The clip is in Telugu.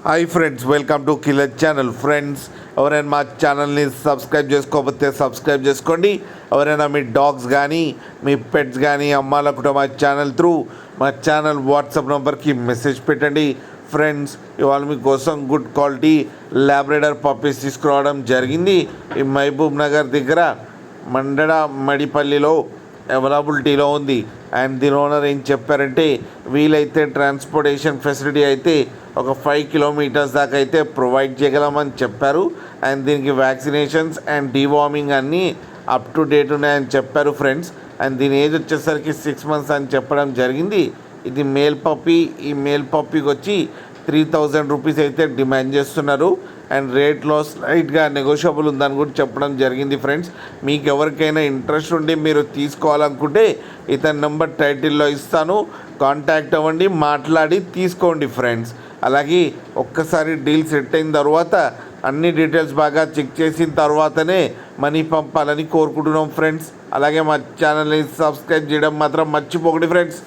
Hi friends, welcome to killer channel. Friends, ఎవరైనా మా ఛానల్ని సబ్స్క్రైబ్ చేసుకోకపోతే సబ్స్క్రైబ్ చేసుకోండి. ఎవరైనా మీ డాగ్స్ కానీ మీ పెట్స్ కానీ అమ్మాలనుకుంటే మా ఛానల్ వాట్సాప్ నెంబర్కి మెసేజ్ పెట్టండి. ఫ్రెండ్స్, ఇవాళ మీకోసం గుడ్ క్వాలిటీ లాబ్రేడర్ పప్పీస్ తీసుకురావడం జరిగింది. ఈ మహబూబ్ నగర్ దగ్గర మండడ మడిపల్లిలో అవైలబిలిటీలో ఉంది. అండ్ దీని ఓనర్ ఏం చెప్పారంటే, వీలైతే ట్రాన్స్పోర్టేషన్ ఫెసిలిటీ అయితే ఒక 5 కిలోమీటర్స్ దాకా అయితే ప్రొవైడ్ చేయగలమని చెప్పారు. అండ్ దీనికి వ్యాక్సినేషన్స్ అండ్ డీవార్మింగ్ అన్నీ అప్ టు డేట్ ఉన్నాయని చెప్పారు ఫ్రెండ్స్. అండ్ దీని ఏజ్ వచ్చేసరికి 6 months అని చెప్పడం జరిగింది. ఇది మేల్ పప్పీ. ఈ మేల్ పప్పీకి వచ్చి 3000 రూపీస్ అయితే డిమాండ్ చేస్తున్నారు. అండ్ రేట్లో స్లైట్గా నెగోషియబుల్ ఉందని కూడా చెప్పడం జరిగింది. ఫ్రెండ్స్, మీకు ఎవరికైనా ఇంట్రెస్ట్ ఉండి మీరు తీసుకోవాలనుకుంటే ఇతని నెంబర్ టైటిల్లో ఇస్తాను, కాంటాక్ట్ అవ్వండి, మాట్లాడి తీసుకోండి ఫ్రెండ్స్. అలాగే ఒక్కసారి డీల్ సెట్ అయిన తర్వాత అన్ని డీటెయిల్స్ బాగా చెక్ చేసిన తర్వాతనే మనీ పంపాలని కోరుకుంటున్నాం ఫ్రెండ్స్. అలాగే మా ఛానల్ని సబ్స్క్రైబ్ చేయడం మాత్రం మర్చిపోకండి ఫ్రెండ్స్.